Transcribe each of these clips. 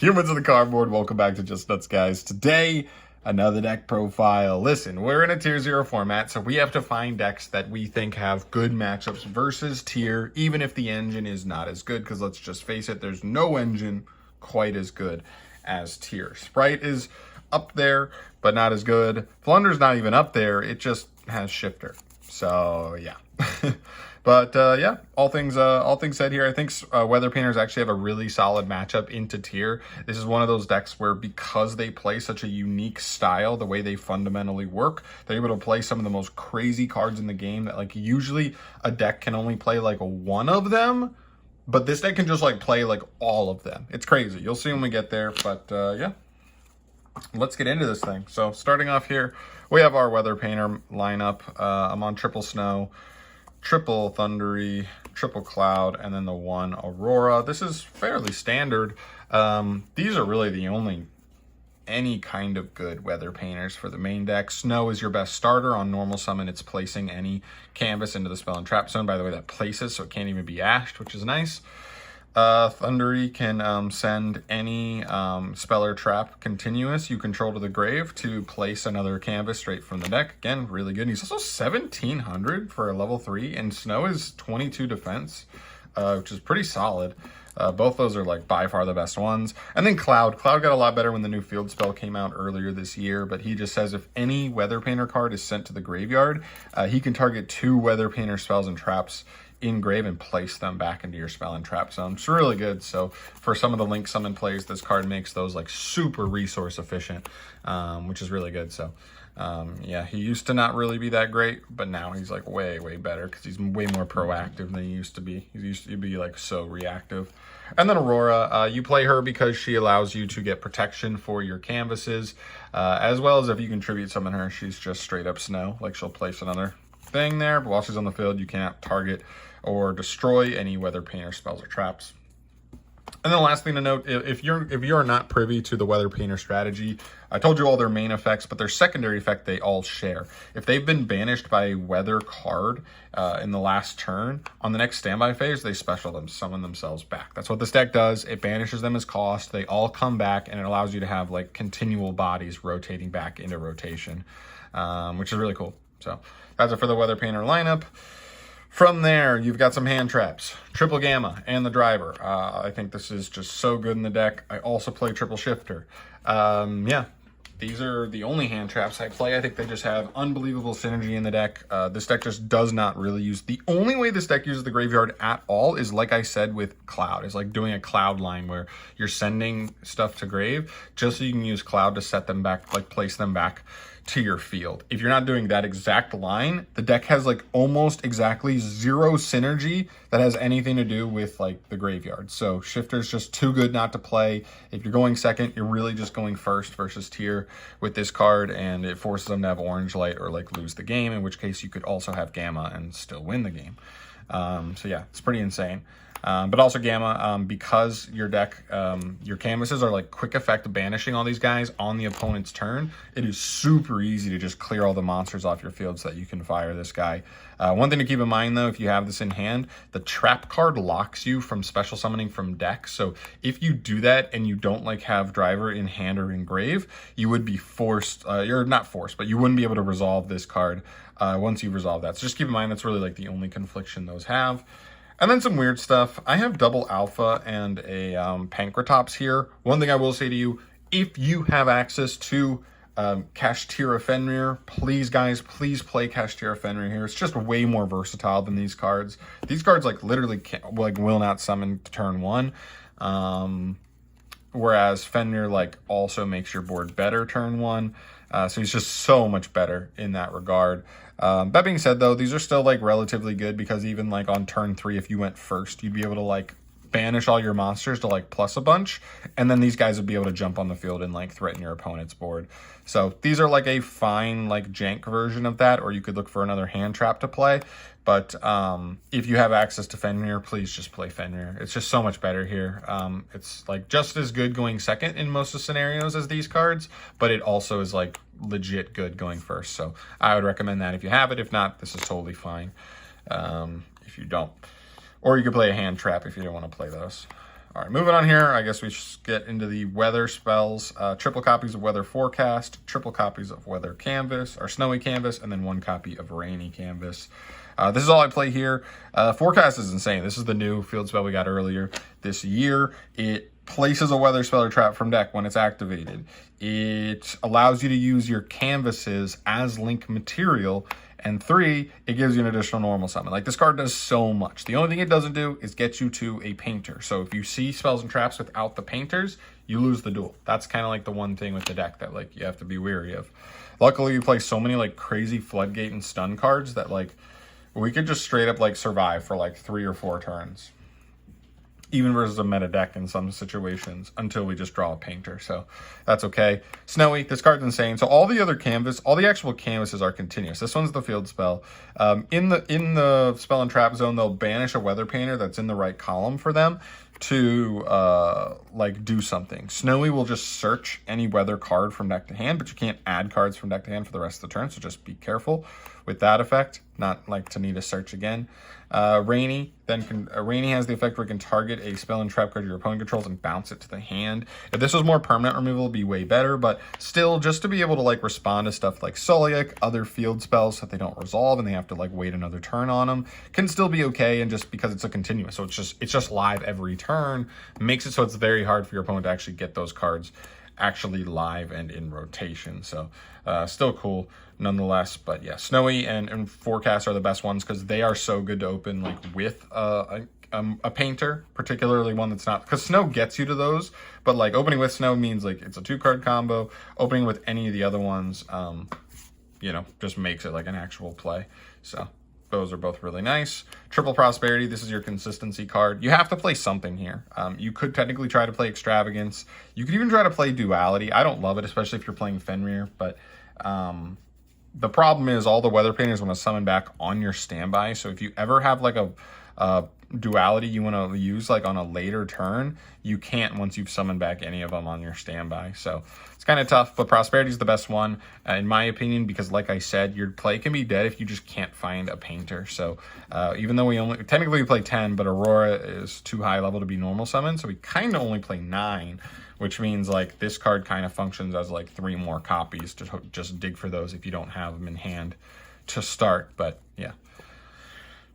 Humans of the cardboard, welcome back to Just Nuts, guys. Today, another deck profile. Listen, we're in a tier 0 format, so we have to find decks that we think have good matchups versus tier, even if the engine is not as good, because let's just face it, there's no engine quite as good as tier. Sprite is up there, but not as good. Flunder's not even up there, it just has Shifter. So, yeah. But yeah, all things said here, I think Weather Painters actually have a really solid matchup into tier. This is one of those decks where, because they play such a unique style, the way they fundamentally work, they're able to play some of the most crazy cards in the game that, like, usually a deck can only play like one of them, but this deck can just like play like all of them. It's crazy. You'll see when we get there, but yeah. Let's get into this thing. So starting off here, we have our Weather Painter lineup. I'm on triple Snow, triple Thundery, triple Cloud, and then the one Aurora. This is fairly standard. These are really the only any kind of good Weather Painters for the main deck. Snow is your best starter. On normal summon, it's placing any canvas into the spell and trap zone. By the way, that places, so it can't even be ashed, which is nice. Thundery can send any spell or trap continuous you control to the grave to place another canvas straight from the deck. Again, really good. And he's also 1700 for a level 3, and Snow is 22 defense, which is pretty solid. Both those are like by far the best ones. And then Cloud got a lot better when the new field spell came out earlier this year, but he just says if any Weather Painter card is sent to the graveyard, he can target 2 Weather Painter spells and traps in grave and place them back into your spell and trap zone. It's really good. So for some of the link summon plays, this card makes those like super resource efficient, which is really good. So yeah, he used to not really be that great, but now he's like way better because he's way more proactive than he used to be. He used to be like so reactive. And then Aurora, you play her because she allows you to get protection for your canvases, as well as if you contribute summon her, she's just straight up Snow. Like, she'll place another thing there, but while she's on the field, you cannot target or destroy any Weather Painter spells or traps. And then the last thing to note, if you're not privy to the Weather Painter strategy, I told you all their main effects, but their secondary effect they all share. If they've been banished by a weather card in the last turn, on the next standby phase, they special them, summon themselves back. That's what this deck does. It banishes them as cost. They all come back, and it allows you to have like continual bodies rotating back into rotation, which is really cool. So that's it for the Weather Painter lineup. From there, you've got some hand traps, triple Gamma and the driver. I think this is just so good in the deck. I also play triple Shifter. Yeah, these are the only hand traps I play. I think they just have unbelievable synergy in the deck. This deck just does not really use... The only way this deck uses the graveyard at all is, like I said, with Cloud. It's like doing a Cloud line where you're sending stuff to grave just so you can use Cloud to set them back, like place them back to your field. If you're not doing that exact line, the deck has like almost exactly 0 synergy that has anything to do with like the graveyard. So Shifter's just too good not to play. If you're going second, you're really just going first versus tier with this card, and it forces them to have orange light or like lose the game, in which case you could also have Gamma and still win the game. So yeah, it's pretty insane. But also Gamma, because your deck, your canvases are like quick effect banishing all these guys on the opponent's turn, it is super easy to just clear all the monsters off your field so that you can fire this guy. One thing to keep in mind though, if you have this in hand, the trap card locks you from special summoning from deck. So if you do that and you don't like have driver in hand or in grave, you would be forced, you're not forced, but you wouldn't be able to resolve this card once you resolve that. So just keep in mind, that's really like the only confliction those have. And then some weird stuff. I have double Alpha and a Pankratops here. One thing I will say to you, if you have access to Kashtira Fenrir, please guys, please play Kashtira Fenrir here. It's just way more versatile than these cards. These cards like literally can't, like will not summon turn 1. Whereas Fenrir like also makes your board better turn 1. So he's just so much better in that regard. That being said, though, these are still like relatively good because even like on turn 3, if you went first, you'd be able to like banish all your monsters to like plus a bunch, and then these guys would be able to jump on the field and like threaten your opponent's board. So these are like a fine like jank version of that, or you could look for another hand trap to play. But if you have access to Fenrir, please just play Fenrir. It's just so much better here. It's like just as good going second in most of the scenarios as these cards, but it also is like legit good going first. So I would recommend that if you have it. If not, this is totally fine if you don't. Or you could play a hand trap if you don't want to play those. All right, moving on here, I guess we should get into the weather spells. Triple copies of weather forecast, triple copies of weather canvas, or snowy canvas, and then 1 copy of rainy canvas. This is all I play here. Forecast is insane. This is the new field spell we got earlier this year. It places a weather spell or trap from deck when it's activated. It allows you to use your canvases as link material. And 3, it gives you an additional normal summon. Like, this card does so much. The only thing it doesn't do is get you to a painter. So if you see spells and traps without the painters, you lose the duel. That's kind of like the one thing with the deck that, like, you have to be wary of. Luckily, you play so many, like, crazy floodgate and stun cards that, like, we could just straight up, like, survive for, like, 3 or 4 turns. Even versus a meta deck in some situations, until we just draw a painter. So that's okay. Snowy, this card's insane. So all the other canvas, all the actual canvases are continuous. This one's the field spell. In the spell and trap zone, they'll banish a weather painter that's in the right column for them to like do something. Snowy will just search any weather card from deck to hand, but you can't add cards from deck to hand for the rest of the turn, so just be careful with that effect, not like to need a search again. Rainy has the effect where it can target a spell and trap card your opponent controls and bounce it to the hand. If this was more permanent removal, it'd be way better, but still, just to be able to like respond to stuff like Soliak, other field spells so that they don't resolve and they have to like wait another turn on them, can still be okay. And just because it's a continuous, so it's just live every turn, makes it so it's very hard for your opponent to actually get those cards actually live and in rotation. So still cool nonetheless. But yeah, Snowy and Forecast are the best ones because they are so good to open like with a painter, particularly one that's not, because Snow gets you to those, but like opening with Snow means like it's a 2-card combo. Opening with any of the other ones, you know, just makes it like an actual play. So those are both really nice. Triple Prosperity, this is your consistency card. You have to play something here. You could technically try to play Extravagance. You could even try to play Duality. I don't love it, especially if you're playing Fenrir, but the problem is all the weather painters want to summon back on your standby. So if you ever have like a Duality you want to use like on a later turn, you can't once you've summoned back any of them on your standby. So it's kind of tough, but Prosperity is the best one in my opinion, because like I said, your play can be dead if you just can't find a painter. So even though we technically play 10, but Aurora is too high level to be normal summon, so we kind of only play 9, which means like this card kind of functions as like 3 more copies to just dig for those if you don't have them in hand to start. But yeah,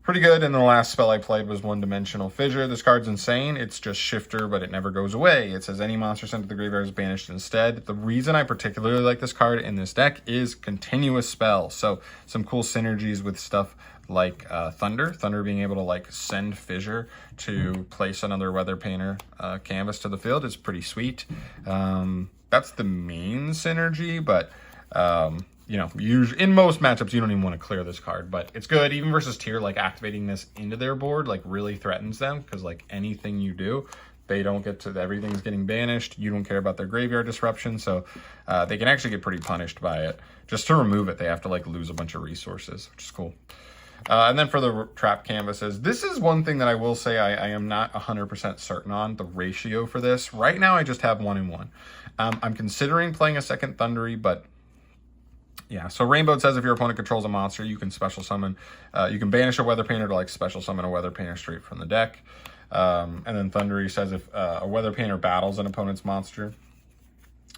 pretty good. And the last spell I played was One Dimensional Fissure. This card's insane. It's just Shifter, but it never goes away. It says any monster sent to the graveyard is banished instead. The reason I particularly like this card in this deck is continuous spells. So some cool synergies with stuff like Thunder being able to like send Fissure to place another weather painter canvas to the field is pretty sweet. That's the main synergy, but you know, usually in most matchups you don't even want to clear this card, but it's good even versus tier. Like activating this into their board like really threatens them, because like anything you do, they don't get to, everything's getting banished. You don't care about their graveyard disruption, so they can actually get pretty punished by it. Just to remove it, they have to like lose a bunch of resources, which is cool. And then for the trap canvases, this is one thing that I will say I am not 100% certain on, the ratio for this. Right now I just have 1 and 1. I'm considering playing a second Thundery, but yeah. So Rainbow says if your opponent controls a monster, you can special summon, you can banish a weather painter to like special summon a weather painter straight from the deck. And then Thundery says if a weather painter battles an opponent's monster,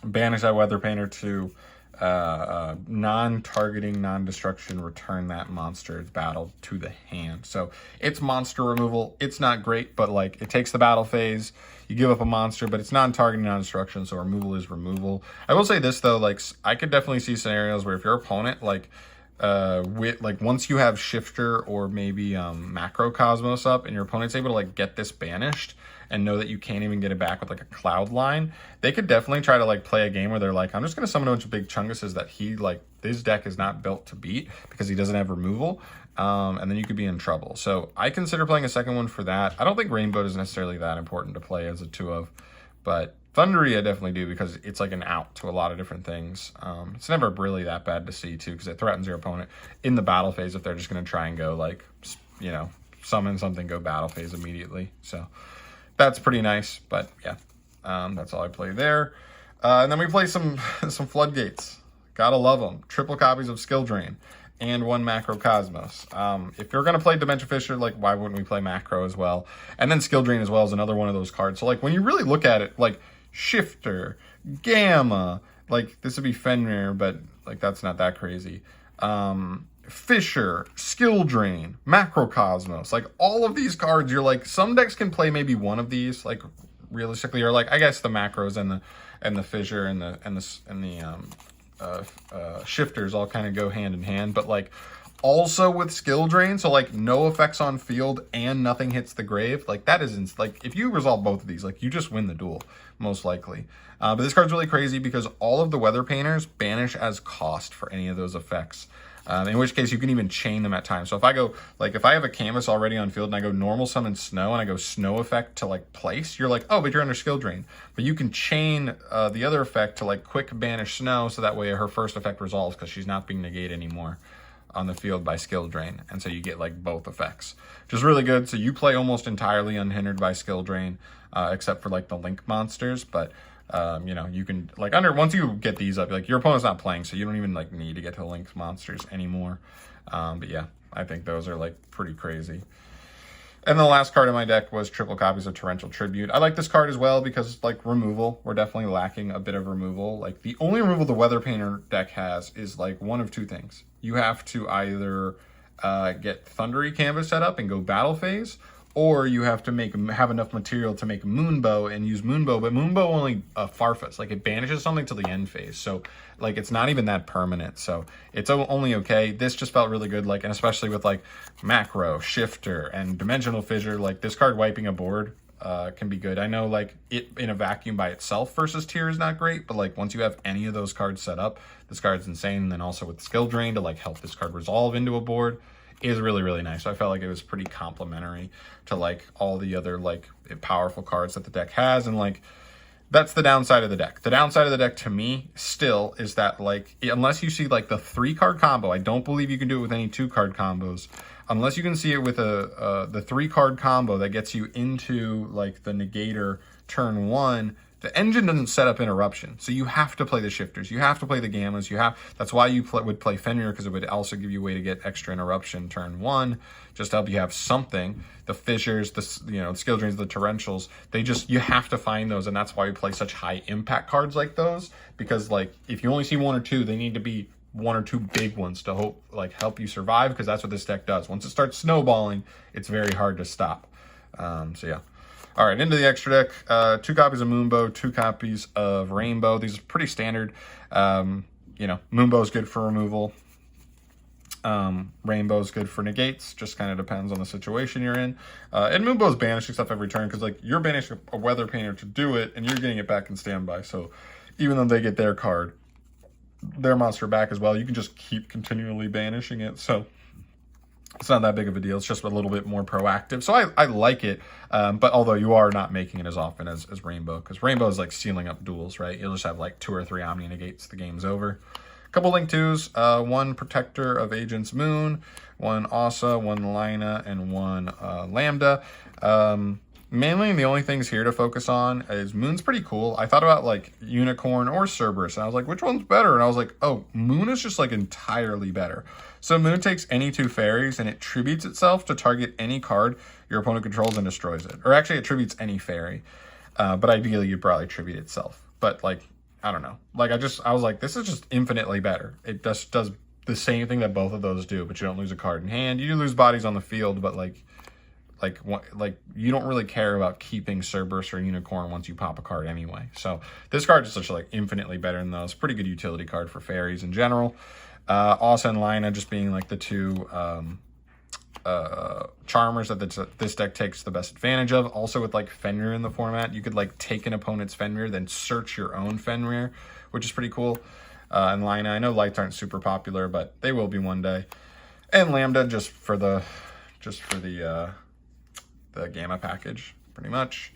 banish that weather painter to non-targeting, non-destruction, return that monster's battle to the hand. So it's monster removal. It's not great, but like it takes the battle phase. You give up a monster, but it's non-targeting, non-destruction, so removal is removal. I will say this though, like I could definitely see scenarios where if your opponent like with like once you have Shifter or maybe Macrocosmos up and your opponent's able to like get this banished and know that you can't even get it back with like a Cloud Line, they could definitely try to like play a game where they're like, I'm just going to summon a bunch of big Chunguses that he like, this deck is not built to beat because he doesn't have removal. And then you could be in trouble. So I consider playing a second one for that. I don't think Rainbow is necessarily that important to play as a 2 of, but Thundery I definitely do because it's like an out to a lot of different things. It's never really that bad to see too, because it threatens your opponent in the battle phase if they're just going to try and go like, you know, summon something, go battle phase immediately. So that's pretty nice, but yeah, that's all I play there. And then we play some floodgates. Gotta love them. Triple copies of Skill Drain. and 1 Macrocosmos. If you're going to play Dimension Fisher, like, why wouldn't we play Macro as well? And then Skill Drain as well is another one of those cards. So, like, when you really look at it, like, Shifter, Gamma, like, this would be Fenrir, but, like, that's not that crazy. Fisher, Skill Drain, Macrocosmos, like, all of these cards, you're like, some decks can play maybe one of these, like, realistically, or, like, I guess the Macros and the Fissure and the Shifters all kind of go hand in hand, but like also with Skill Drain, so like no effects on field and nothing hits the grave, like that isn't, like, if you resolve both of these, like, you just win the duel most likely. But this card's really crazy because all of the Weather Painters banish as cost for any of those effects. In which case you can even chain them at times. So if I go, like, if I have a canvas already on field and I go normal summon snow and I go snow effect to like place, you're like, oh, but you're under Skill Drain. But you can chain the other effect to like quick banish snow, so that way her first effect resolves because she's not being negated anymore on the field by Skill Drain. And so you get like both effects, which is really good. So you play almost entirely unhindered by Skill Drain, except for like the Link monsters. But you know, you can, like, once you get these up, like, your opponent's not playing, so you don't even like need to get to the Link monsters anymore. But yeah, I think those are like pretty crazy. And the last card in my deck was triple copies of Torrential Tribute. I like this card as well because, like, removal, we're definitely lacking a bit of removal. Like, the only removal the Weather Painter deck has is like one of two things. You have to either get Thundery Canvas set up and go battle phase, or you have to have enough material to make Moonbow and use Moonbow, but Moonbow only Farfas, like, it banishes something to the end phase, so like it's not even that permanent, so it's only okay. This just felt really good, like, and especially with like Macro, Shifter, and Dimensional Fissure, like this card wiping a board can be good. I know like it in a vacuum by itself versus tier is not great, but like once you have any of those cards set up, this card's insane. And then also with Skill Drain to like help this card resolve into a board is really, really nice. So I felt like it was pretty complementary to like all the other like powerful cards that the deck has. And like, that's the downside of the deck. The downside of the deck to me still is that, like, unless you see like the 3-card combo, I don't believe you can do it with any 2-card combos. Unless you can see it with the 3-card combo that gets you into like the Negator turn 1, the engine doesn't set up interruption. So you have to play the Shifters. You have to play the Gammas. That's why you would play Fenrir, because it would also give you a way to get extra interruption turn 1, just to help you have something. The Fissures, the Skill Drains, the Torrentials, you have to find those, and that's why we play such high impact cards like those, because like if you only see 1 or 2, they need to be 1 or 2 big ones to help you survive, because that's what this deck does. Once it starts snowballing, it's very hard to stop. So yeah. All right, into the extra deck. 2 copies of Moonbow, 2 copies of Rainbow. These are pretty standard. Moonbow is good for removal. Rainbow is good for negates. Just kind of depends on the situation you're in. And Moonbow is banishing stuff every turn because like you're banishing a Weather Painter to do it, and you're getting it back in standby. So even though they get their card, their monster back as well, you can just keep continually banishing it. So it's not that big of a deal. It's just a little bit more proactive. So I like it, but although you are not making it as often as Rainbow, because Rainbow is like sealing up duels, right? You'll just have like 2 or 3 Omni Negates, the game's over. A couple Link 2s, 1 Protector of Agent's Moon, 1 Asa, 1 Lina, and 1 Lambda. Mainly the only things here to focus on is Moon's pretty cool. I thought about like Unicorn or Cerberus, and I was like, which one's better? And I was like, oh, Moon is just like entirely better. So Moon takes any 2 fairies and it tributes itself to target any card your opponent controls and destroys it. Or actually it tributes any fairy, but ideally you'd probably tribute itself. But like, I don't know. Like I was like, this is just infinitely better. It just does the same thing that both of those do, but you don't lose a card in hand. You do lose bodies on the field, but like you don't really care about keeping Cerberus or Unicorn once you pop a card anyway. So this card is just like infinitely better than those. Pretty good utility card for fairies in general. Asa and Lina just being like the 2 charmers that this deck takes the best advantage of. Also with like Fenrir in the format, you could like take an opponent's Fenrir, then search your own Fenrir, which is pretty cool. And Lina, I know lights aren't super popular, but they will be one day. And Lambda just for the Gamma package, pretty much.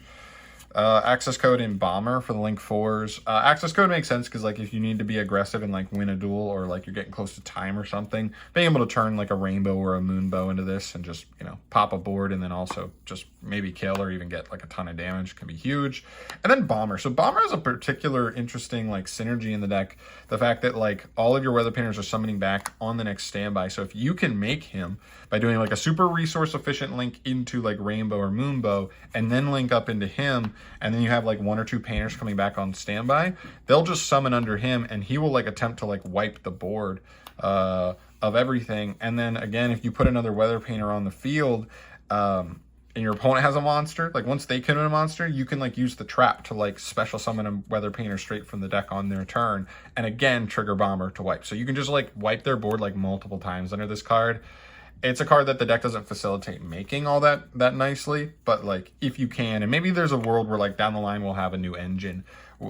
Access code in Bomber for the Link 4s. Access code makes sense because like if you need to be aggressive and like win a duel, or like you're getting close to time or something, being able to turn like a rainbow or a moon bow into this and just, you know, pop a board and then also just maybe kill or even get like a ton of damage can be huge. And then Bomber. So Bomber has a particular interesting like synergy in the deck. The fact that like all of your weather painters are summoning back on the next standby. So if you can make him by doing like a super resource efficient link into like rainbow or moon bow and then link up into him, and then you have like 1 or 2 painters coming back on standby, they'll just summon under him and he will like attempt to like wipe the board of everything. And then again, if you put another weather painter on the field and your opponent has a monster, like once they kill a monster, you can like use the trap to like special summon a weather painter straight from the deck on their turn, and again trigger Bomber to wipe. So you can just like wipe their board like multiple times under this card. It's a card that the deck doesn't facilitate making all that nicely, but like if you can, and maybe there's a world where like down the line we'll have a new engine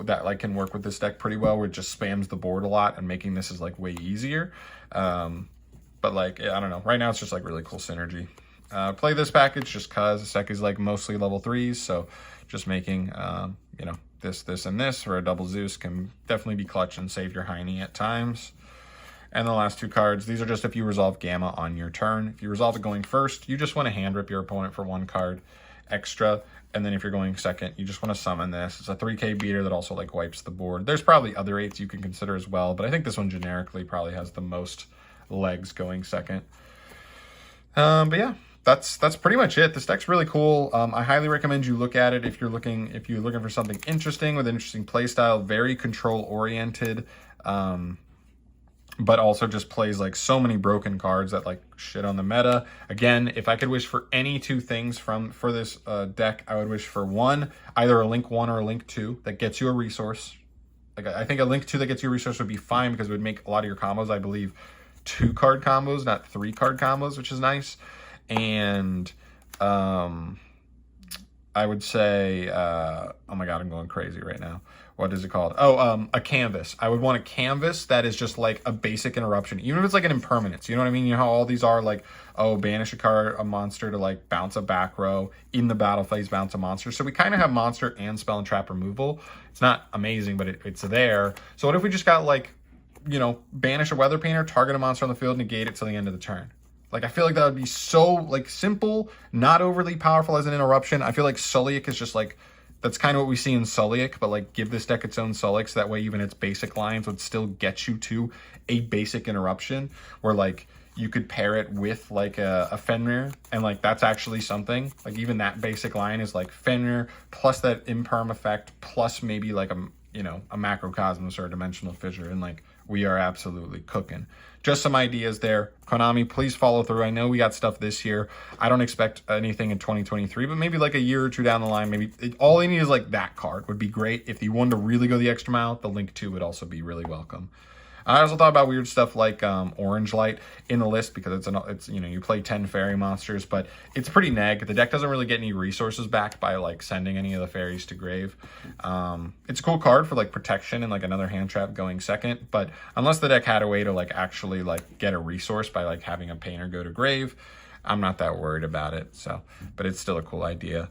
that like can work with this deck pretty well, where it just spams the board a lot and making this is like way easier. But like, I don't know, right now it's just like really cool synergy. Play this package just cause this deck is like mostly level 3s, so just making you know, this and this for a double Zeus can definitely be clutch and save your Heine at times. And the last 2 cards, these are just if you resolve Gamma on your turn. If you resolve it going first, you just want to hand rip your opponent for 1 card extra. And then if you're going second, you just want to summon this. It's a 3k beater that also like wipes the board. There's probably other 8s you can consider as well, but I think this one generically probably has the most legs going second. But yeah, that's pretty much it. This deck's really cool. I highly recommend you look at it if you're looking for something interesting with an interesting play style, very control oriented. But also just plays like so many broken cards that like shit on the meta. Again, if I could wish for any 2 things for this deck, I would wish for 1, either a Link 1 or a Link 2 that gets you a resource. Like I think a Link 2 that gets you a resource would be fine because it would make a lot of your combos, I believe, 2 card combos, not 3 card combos, which is nice. And I would say, oh my God, I'm going crazy right now. What is it called? Oh, a canvas. I would want a canvas that is just like a basic interruption, even if it's like an impermanence. You know what I mean? You know how all these are like, oh, banish a monster to like bounce a back row, in the battle phase bounce a monster. So we kind of have monster and spell and trap removal. It's not amazing, but it's there. So what if we just got like, you know, banish a weather painter, target a monster on the field, negate it till the end of the turn? Like, I feel like that would be so like simple, not overly powerful as an interruption. I feel like Sulliek is just like, that's kind of what we see in Sulliek, but like give this deck its own Sulliek, so that way even its basic lines would still get you to a basic interruption, where like you could pair it with like a Fenrir, and like that's actually something. Like even that basic line is like Fenrir plus that imperm effect plus maybe like a, you know, a macrocosmos or a dimensional fissure, and like we are absolutely cooking. Just some ideas there. Konami, please follow through. I know we got stuff this year. I don't expect anything in 2023, but maybe like a year or 2 down the line, maybe all they need is like that card would be great. If you wanted to really go the extra mile, the Link 2 would also be really welcome. I also thought about weird stuff like Orange Light in the list, because it's you know, you play 10 fairy monsters, but it's pretty neg. The deck doesn't really get any resources back by like sending any of the fairies to grave. It's a cool card for like protection and like another hand trap going second, but unless the deck had a way to like actually like get a resource by like having a painter go to grave, I'm not that worried about it. So, but it's still a cool idea.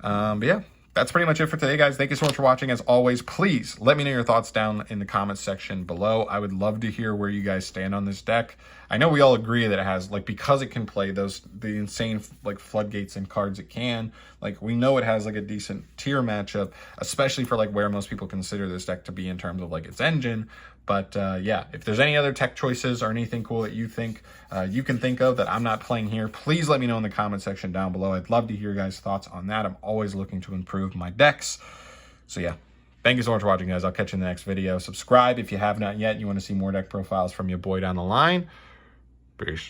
But yeah. That's pretty much it for today, guys. Thank you so much for watching. As always, please let me know your thoughts down in the comments section below. I would love to hear where you guys stand on this deck. I know we all agree that it has, like, because it can play the insane, like, floodgates and cards it can, like, we know it has, like, a decent tier matchup, especially for, like, where most people consider this deck to be in terms of, like, its engine. But, yeah, if there's any other tech choices or anything cool that you think you can think of that I'm not playing here, please let me know in the comment section down below. I'd love to hear your guys' thoughts on that. I'm always looking to improve my decks. So, yeah. Thank you so much for watching, guys. I'll catch you in the next video. Subscribe if you have not yet. You want to see more deck profiles from your boy down the line. Peace.